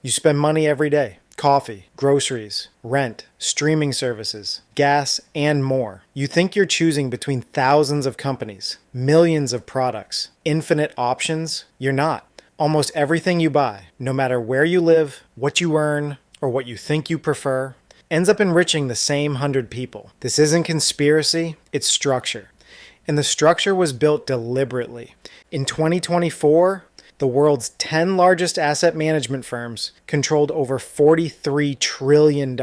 You spend money every day. Coffee, groceries, rent, streaming services, gas, and more. You think you're choosing between thousands of companies, millions of products, infinite options? You're not. Almost everything you buy, no matter where you live, what you earn, or what you think you prefer, ends up enriching the same 100 people. This isn't conspiracy, it's structure. And the structure was built deliberately. In 2024, the world's 10 largest asset management firms controlled over $43 trillion.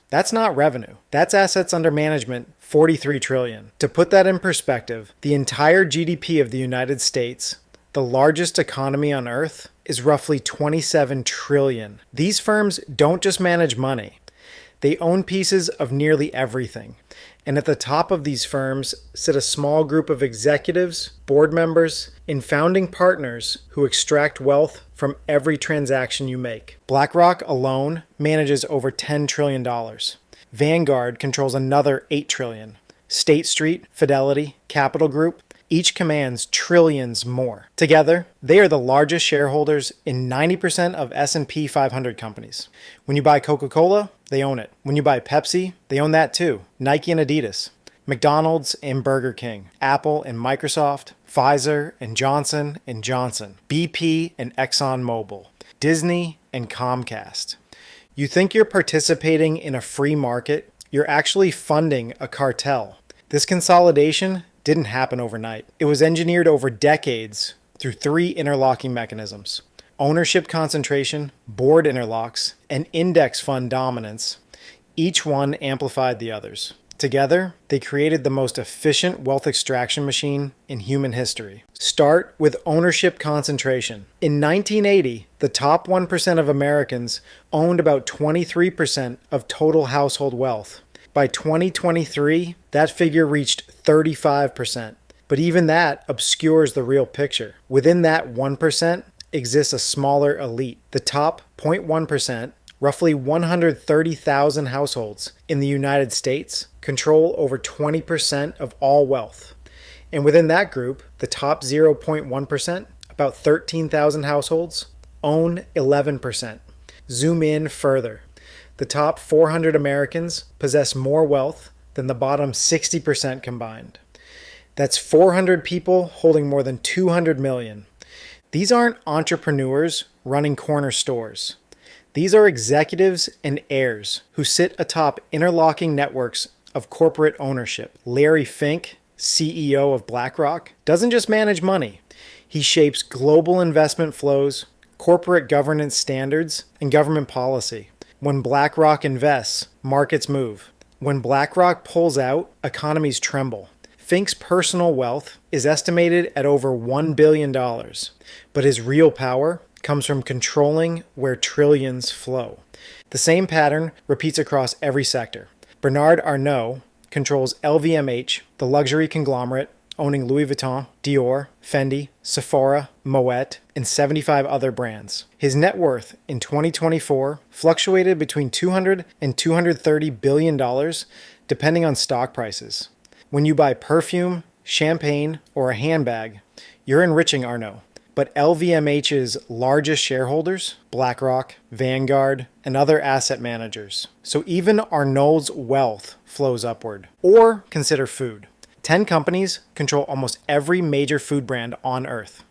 That's not revenue. That's assets under management, $43 trillion. To put that in perspective, the entire GDP of the United States, the largest economy on earth, is roughly $27 trillion. These firms don't just manage money. They own pieces of nearly everything. And at the top of these firms sit a small group of executives, board members, and founding partners who extract wealth from every transaction you make. BlackRock alone manages over $10 trillion. Vanguard controls another $8 trillion. State Street, Fidelity, Capital Group, each commands trillions more. Together, they are the largest shareholders in 90% of S&P 500 companies. When you buy Coca-Cola, they own it. When you buy Pepsi, they own that too. Nike and Adidas, McDonald's and Burger King, Apple and Microsoft, Pfizer and Johnson & Johnson, BP and ExxonMobil, Disney and Comcast. You think you're participating in a free market? You're actually funding a cartel. This consolidation didn't happen overnight. It was engineered over decades through 3 interlocking mechanisms: ownership concentration, board interlocks, and index fund dominance. Each one amplified the others. Together, they created the most efficient wealth extraction machine in human history. Start with ownership concentration. In 1980, the top 1% of Americans owned about 23% of total household wealth. By 2023, that figure reached 35%. But even that obscures the real picture. Within that 1% exists a smaller elite. The top 0.1%, roughly 130,000 households in the United States, control over 20% of all wealth. And within that group, the top 0.1%, about 13,000 households, own 11%. Zoom in further. The top 400 Americans possess more wealth than the bottom 60% combined. That's 400 people holding more than 200 million. These aren't entrepreneurs running corner stores. These are executives and heirs who sit atop interlocking networks of corporate ownership. Larry Fink, CEO of BlackRock, doesn't just manage money. He shapes global investment flows, corporate governance standards, and government policy. When BlackRock invests, markets move. When BlackRock pulls out, economies tremble. Fink's personal wealth is estimated at over $1 billion, but his real power comes from controlling where trillions flow. The same pattern repeats across every sector. Bernard Arnault controls LVMH, the luxury conglomerate owning Louis Vuitton, Dior, Fendi, Sephora, Moet, and 75 other brands. His net worth in 2024 fluctuated between $200 and $230 billion, depending on stock prices. When you buy perfume, champagne, or a handbag, you're enriching Arnault. But LVMH's largest shareholders, BlackRock, Vanguard, and other asset managers. So even Arnault's wealth flows upward. Or consider food. 10 companies control almost every major food brand on Earth.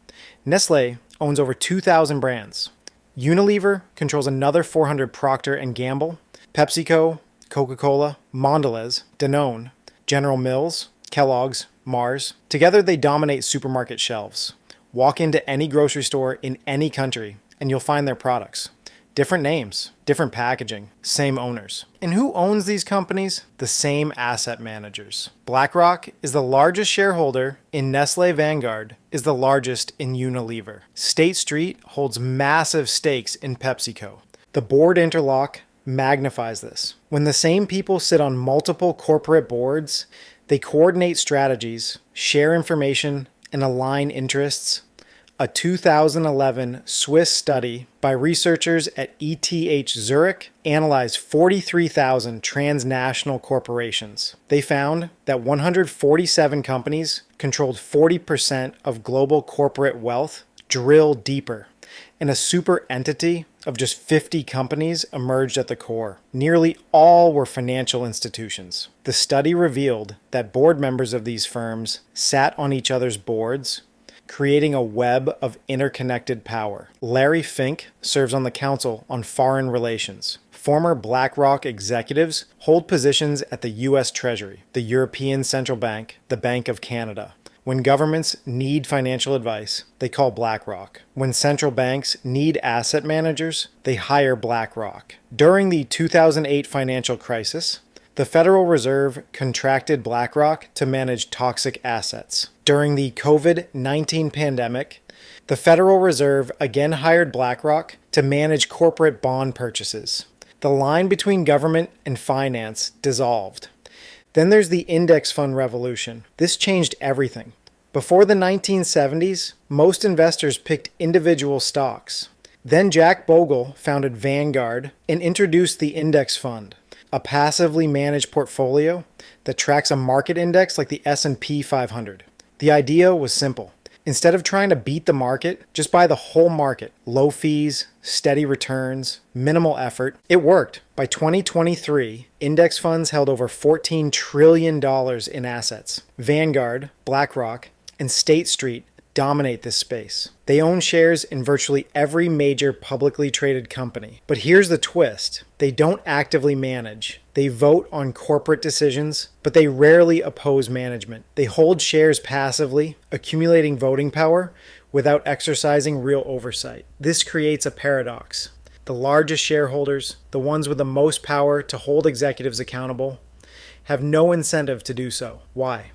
Nestlé owns over 2,000 brands. Unilever controls another 400. Procter & Gamble, PepsiCo, Coca-Cola, Mondelez, Danone, General Mills, Kellogg's, Mars. Together they dominate supermarket shelves. Walk into any grocery store in any country and you'll find their products. Different names, different packaging, same owners. And who owns these companies? The same asset managers. BlackRock is the largest shareholder in Nestlé. Vanguard is the largest in Unilever. State Street holds massive stakes in PepsiCo. The board interlock magnifies this. When the same people sit on multiple corporate boards, they coordinate strategies, share information, and align interests. A 2011 Swiss study by researchers at ETH Zurich analyzed 43,000 transnational corporations. They found that 147 companies controlled 40% of global corporate wealth. Drill deeper. and a super entity of just 50 companies emerged at the core. Nearly all were financial institutions. The study revealed that board members of these firms sat on each other's boards, creating a web of interconnected power. Larry Fink serves on the Council on Foreign Relations. Former BlackRock executives hold positions at the U.S. Treasury, the European Central Bank, the Bank of Canada. When governments need financial advice, they call BlackRock. When central banks need asset managers, they hire BlackRock. During the 2008 financial crisis, the Federal Reserve contracted BlackRock to manage toxic assets. During the COVID-19 pandemic, the Federal Reserve again hired BlackRock to manage corporate bond purchases. The line between government and finance dissolved. Then there's the index fund revolution. This changed everything. Before the 1970s, most investors picked individual stocks. Then Jack Bogle founded Vanguard and introduced the index fund, a passively managed portfolio that tracks a market index like the S&P 500. The idea was simple. Instead of trying to beat the market, just buy the whole market. Low fees, steady returns, minimal effort. It worked. By 2023, index funds held over $14 trillion in assets. Vanguard, BlackRock, and State Street dominate this space. They own shares in virtually every major publicly traded company. But here's the twist. They don't actively manage. They vote on corporate decisions, but they rarely oppose management. They hold shares passively, accumulating voting power without exercising real oversight. This creates a paradox. The largest shareholders, the ones with the most power to hold executives accountable, have no incentive to do so. Why?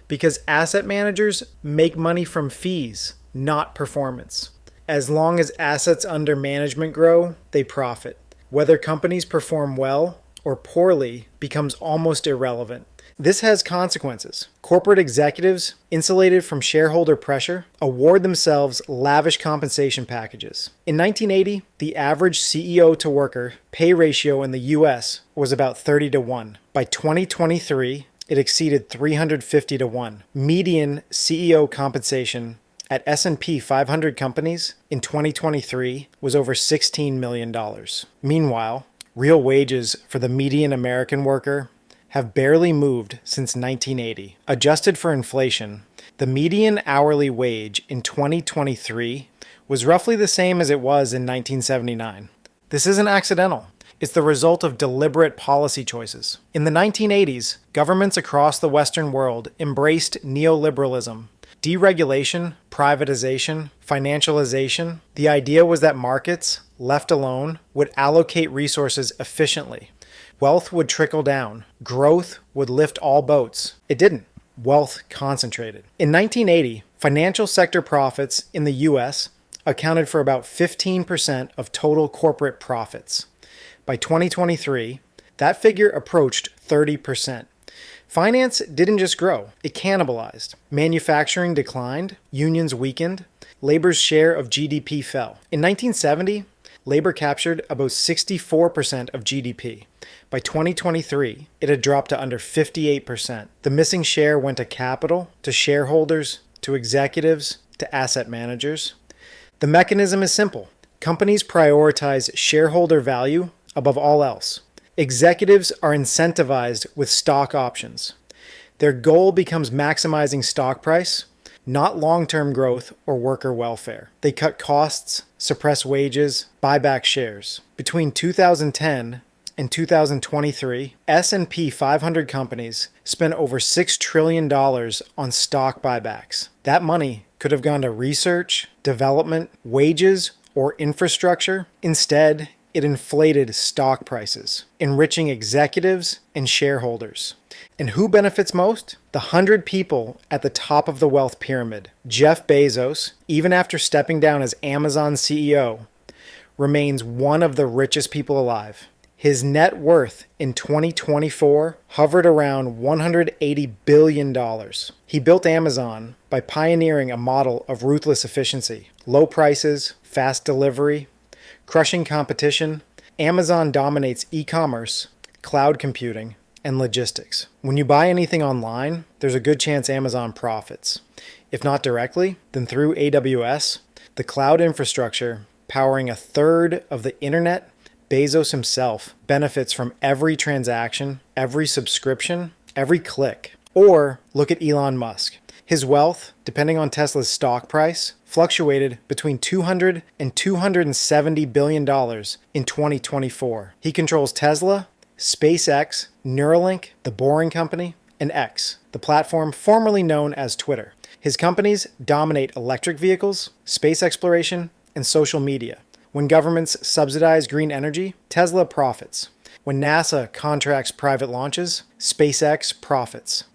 Because asset managers make money from fees, not performance. As long as assets under management grow, they profit. Whether companies perform well or poorly becomes almost irrelevant. This has consequences. Corporate executives, insulated from shareholder pressure, award themselves lavish compensation packages. In 1980, the average CEO to worker pay ratio in the US was about 30 to 1. By 2023, it exceeded 350 to 1. Median CEO compensation at S&P 500 companies in 2023 was over $16 million. Meanwhile, real wages for the median American worker have barely moved since 1980. Adjusted for inflation, the median hourly wage in 2023 was roughly the same as it was in 1979. This isn't accidental. It's the result of deliberate policy choices. In the 1980s, governments across the Western world embraced neoliberalism. Deregulation, privatization, financialization. The idea was that markets, left alone, would allocate resources efficiently. Wealth would trickle down. Growth would lift all boats. It didn't. Wealth concentrated. In 1980, financial sector profits in the US accounted for about 15% of total corporate profits. By 2023, that figure approached 30%. Finance didn't just grow, it cannibalized. Manufacturing declined, unions weakened, labor's share of GDP fell. In 1970, labor captured about 64% of GDP. By 2023, it had dropped to under 58%. The missing share went to capital, to shareholders, to executives, to asset managers. The mechanism is simple. Companies prioritize shareholder value above all else. Executives are incentivized with stock options. Their goal becomes maximizing stock price, not long-term growth or worker welfare. They cut costs, suppress wages, buy back shares. Between 2010 and 2023, S&P 500 companies spent over $6 trillion on stock buybacks. That money could have gone to research, development, wages, or infrastructure. Instead, it inflated stock prices, enriching executives and shareholders. And who benefits most? The 100 people at the top of the wealth pyramid. Jeff Bezos, even after stepping down as Amazon CEO, remains one of the richest people alive. His net worth in 2024 hovered around $180 billion. He built Amazon by pioneering a model of ruthless efficiency, low prices, fast delivery, crushing competition. Amazon dominates e-commerce, cloud computing, and logistics. When you buy anything online, there's a good chance Amazon profits. If not directly, then through AWS, the cloud infrastructure powering a third of the internet, Bezos himself benefits from every transaction, every subscription, every click. Or look at Elon Musk. His wealth, depending on Tesla's stock price, fluctuated between $200 and $270 billion in 2024. He controls Tesla, SpaceX, Neuralink, The Boring Company, and X, the platform formerly known as Twitter. His companies dominate electric vehicles, space exploration, and social media. When governments subsidize green energy, Tesla profits. When NASA contracts private launches, SpaceX profits.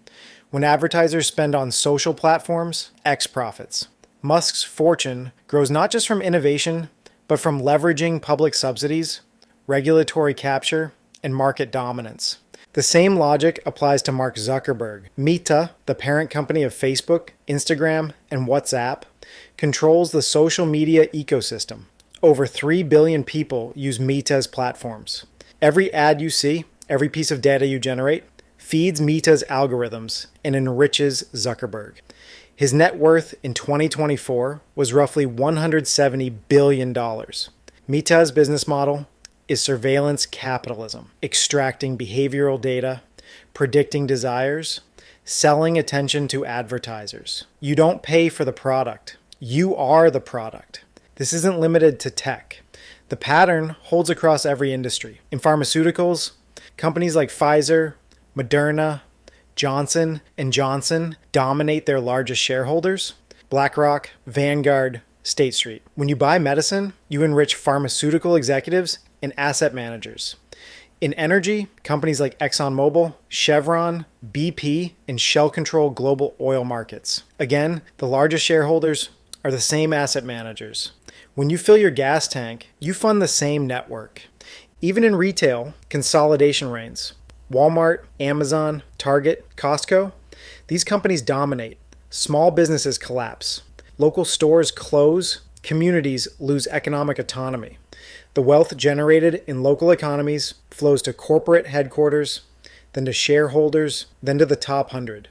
When advertisers spend on social platforms, X profits. Musk's fortune grows not just from innovation, but from leveraging public subsidies, regulatory capture, and market dominance. The same logic applies to Mark Zuckerberg. Meta, the parent company of Facebook, Instagram, and WhatsApp, controls the social media ecosystem. Over 3 billion people use Meta's platforms. Every ad you see, every piece of data you generate, feeds Meta's algorithms and enriches Zuckerberg. His net worth in 2024 was roughly $170 billion. Meta's business model is surveillance capitalism, extracting behavioral data, predicting desires, selling attention to advertisers. You don't pay for the product. You are the product. This isn't limited to tech. The pattern holds across every industry. In pharmaceuticals, companies like Pfizer, Moderna, Johnson & Johnson dominate their largest shareholders: BlackRock, Vanguard, State Street. When you buy medicine, you enrich pharmaceutical executives and asset managers. In energy, companies like ExxonMobil, Chevron, BP, and Shell control global oil markets. Again, the largest shareholders are the same asset managers. When you fill your gas tank, you fund the same network. Even in retail, consolidation reigns. Walmart, Amazon, Target, Costco, these companies dominate. Small businesses collapse. Local stores close. Communities lose economic autonomy. The wealth generated in local economies flows to corporate headquarters, then to shareholders, then to the top 100.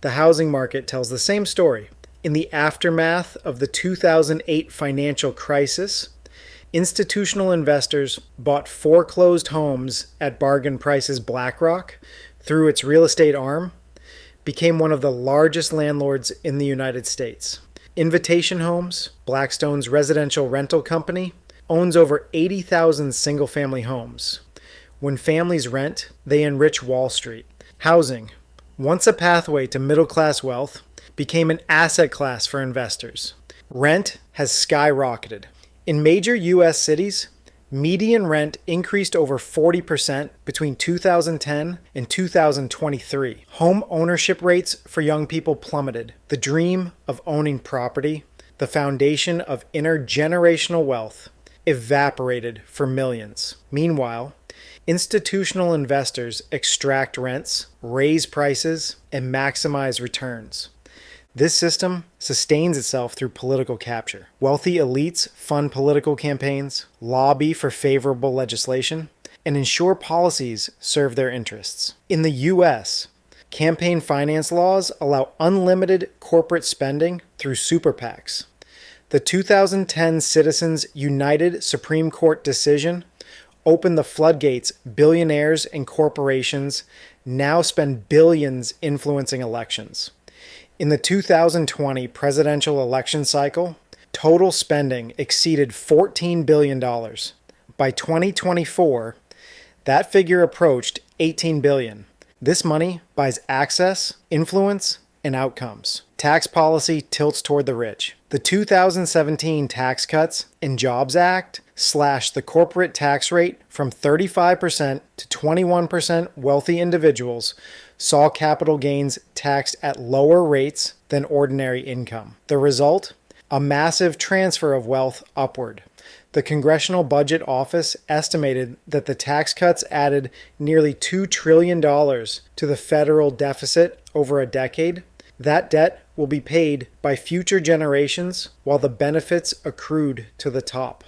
The housing market tells the same story. In the aftermath of the 2008 financial crisis, institutional investors bought foreclosed homes at bargain prices. BlackRock, through its real estate arm, became one of the largest landlords in the United States. Invitation Homes, Blackstone's residential rental company, owns over 80,000 single-family homes. When families rent, they enrich Wall Street. Housing, once a pathway to middle-class wealth, became an asset class for investors. Rent has skyrocketed. In major U.S. cities, median rent increased over 40% between 2010 and 2023. Home ownership rates for young people plummeted. The dream of owning property, the foundation of intergenerational wealth, evaporated for millions. Meanwhile, institutional investors extract rents, raise prices, and maximize returns. This system sustains itself through political capture. Wealthy elites fund political campaigns, lobby for favorable legislation, and ensure policies serve their interests. In the U.S., campaign finance laws allow unlimited corporate spending through super PACs. The 2010 Citizens United Supreme Court decision opened the floodgates. Billionaires and corporations now spend billions influencing elections. In the 2020 presidential election cycle, total spending exceeded $14 billion. By 2024, that figure approached $18 billion. This money buys access, influence, and outcomes. Tax policy tilts toward the rich. The 2017 Tax Cuts and Jobs Act slashed the corporate tax rate from 35% to 21%. Wealthy individuals saw capital gains taxed at lower rates than ordinary income. The result? A massive transfer of wealth upward. The Congressional Budget Office estimated that the tax cuts added nearly $2 trillion to the federal deficit over a decade. That debt will be paid by future generations while the benefits accrued to the top.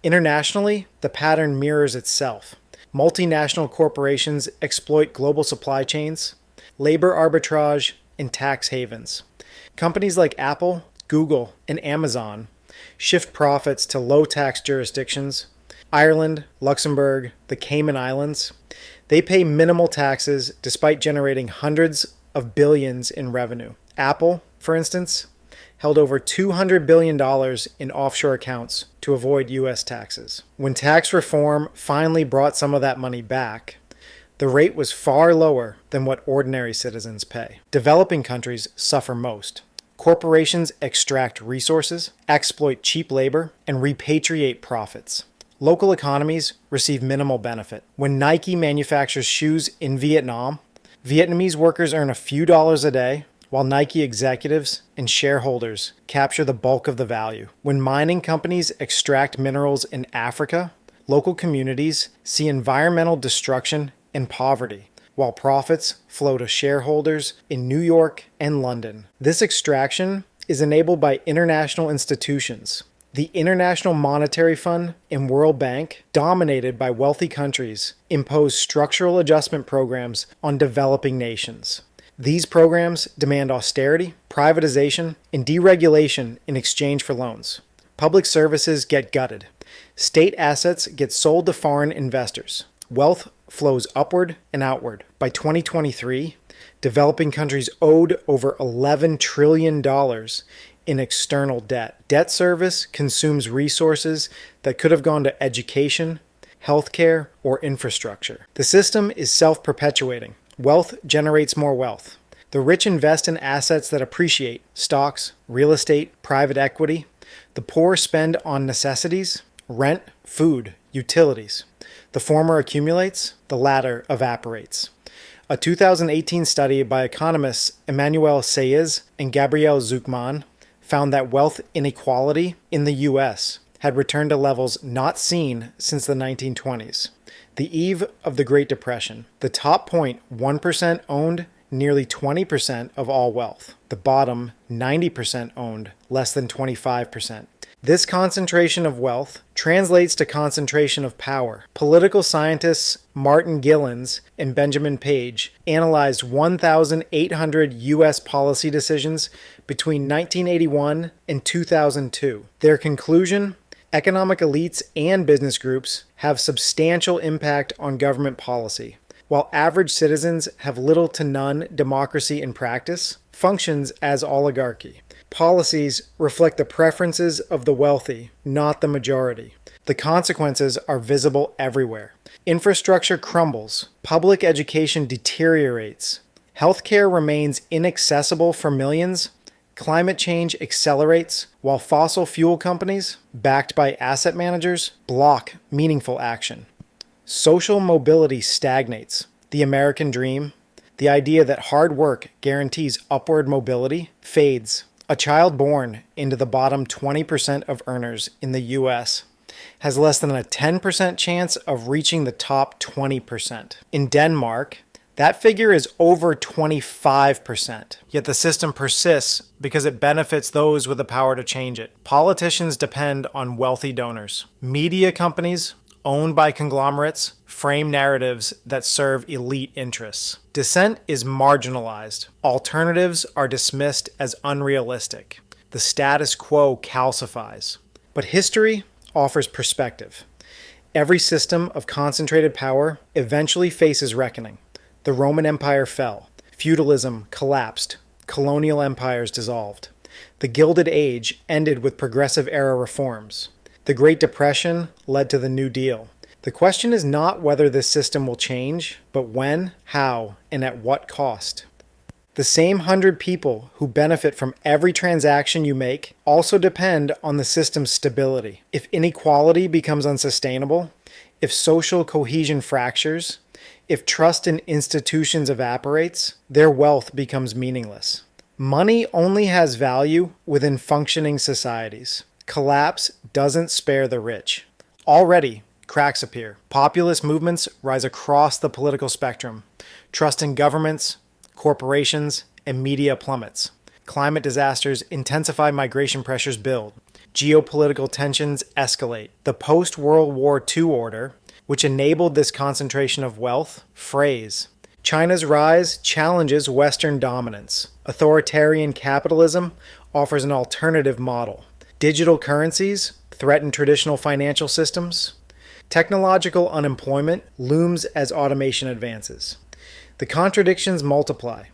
Internationally, the pattern mirrors itself. Multinational corporations exploit global supply chains, labor arbitrage, and tax havens. Companies like Apple, Google, and Amazon shift profits to low-tax jurisdictions. Ireland, Luxembourg, the Cayman Islands, they pay minimal taxes despite generating hundreds of billions in revenue. Apple, for instance, held over $200 billion in offshore accounts to avoid U.S. taxes. When tax reform finally brought some of that money back, the rate was far lower than what ordinary citizens pay. Developing countries suffer most. Corporations extract resources, exploit cheap labor, and repatriate profits. Local economies receive minimal benefit. When Nike manufactures shoes in Vietnam, Vietnamese workers earn a few dollars a day, while Nike executives and shareholders capture the bulk of the value. When mining companies extract minerals in Africa, local communities see environmental destruction and poverty, while profits flow to shareholders in New York and London. This extraction is enabled by international institutions. The International Monetary Fund and World Bank, dominated by wealthy countries, impose structural adjustment programs on developing nations. These programs demand austerity, privatization, and deregulation in exchange for loans. Public services get gutted. State assets get sold to foreign investors. Wealth flows upward and outward. By 2023, developing countries owed over $11 trillion in external debt. Debt service consumes resources that could have gone to education, healthcare, or infrastructure. The system is self-perpetuating. Wealth generates more wealth. The rich invest in assets that appreciate: stocks, real estate, private equity. The poor spend on necessities: rent, food, utilities. The former accumulates, the latter evaporates. A 2018 study by economists Emmanuel Saez and Gabriel Zucman found that wealth inequality in the U.S. had returned to levels not seen since the 1920s. The eve of the Great Depression, the top 0.1% owned nearly 20% of all wealth. The bottom 90% owned less than 25%. This concentration of wealth translates to concentration of power. Political scientists Martin Gilens and Benjamin Page analyzed 1,800 U.S. policy decisions between 1981 and 2002. Their conclusion: economic elites and business groups have substantial impact on government policy, while average citizens have little to none democracy in practice, functions as oligarchy. Policies reflect the preferences of the wealthy, not the majority. The consequences are visible everywhere. Infrastructure crumbles. Public education deteriorates. Healthcare remains inaccessible for millions. Climate change accelerates, while fossil fuel companies, backed by asset managers, block meaningful action. Social mobility stagnates. The American dream, the idea that hard work guarantees upward mobility, fades. A child born into the bottom 20% of earners in the U.S. has less than a 10% chance of reaching the top 20%. In Denmark, that figure is over 25%. Yet the system persists because it benefits those with the power to change it. Politicians depend on wealthy donors. Media companies, owned by conglomerates, frame narratives that serve elite interests. Dissent is marginalized. Alternatives are dismissed as unrealistic. The status quo calcifies. But history offers perspective. Every system of concentrated power eventually faces reckoning. The Roman Empire fell. Feudalism collapsed. Colonial empires dissolved. The Gilded Age ended with Progressive Era reforms. The Great Depression led to the New Deal. The question is not whether this system will change, but when, how, and at what cost. The same 100 people who benefit from every transaction you make also depend on the system's stability. If inequality becomes unsustainable, if social cohesion fractures, if trust in institutions evaporates, their wealth becomes meaningless. Money only has value within functioning societies. Collapse doesn't spare the rich. Already, cracks appear. Populist movements rise across the political spectrum. Trust in governments, corporations, and media plummets. Climate disasters intensify, migration pressures build. Geopolitical tensions escalate. The post-World War II order, which enabled this concentration of wealth, frays. China's rise challenges Western dominance. Authoritarian capitalism offers an alternative model. Digital currencies threaten traditional financial systems. Technological unemployment looms as automation advances. The contradictions multiply.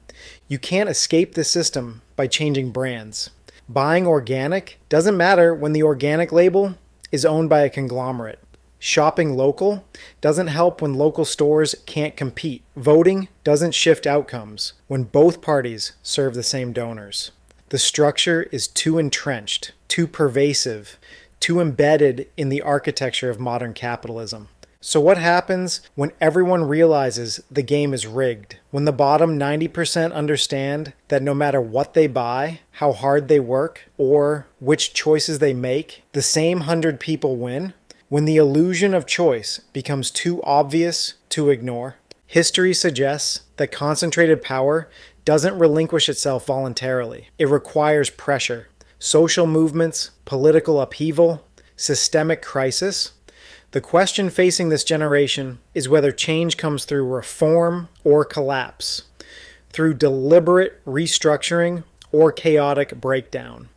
You can't escape the system by changing brands. Buying organic doesn't matter when the organic label is owned by a conglomerate. Shopping local doesn't help when local stores can't compete. Voting doesn't shift outcomes when both parties serve the same donors. The structure is too entrenched, too pervasive, too embedded in the architecture of modern capitalism. So what happens when everyone realizes the game is rigged? When the bottom 90% understand that no matter what they buy, how hard they work, or which choices they make, the same 100 people win? When the illusion of choice becomes too obvious to ignore? History suggests that concentrated power doesn't relinquish itself voluntarily. It requires pressure. Social movements, political upheaval, systemic crisis. The question facing this generation is whether change comes through reform or collapse, through deliberate restructuring or chaotic breakdown.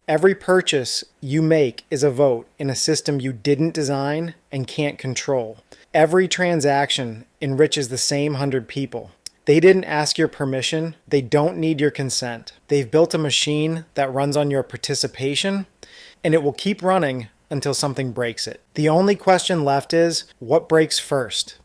Every purchase you make is a vote in a system you didn't design and can't control. Every transaction enriches the same 100 people. They didn't ask your permission. They don't need your consent. They've built a machine that runs on your participation, and it will keep running until something breaks it. The only question left is, what breaks first?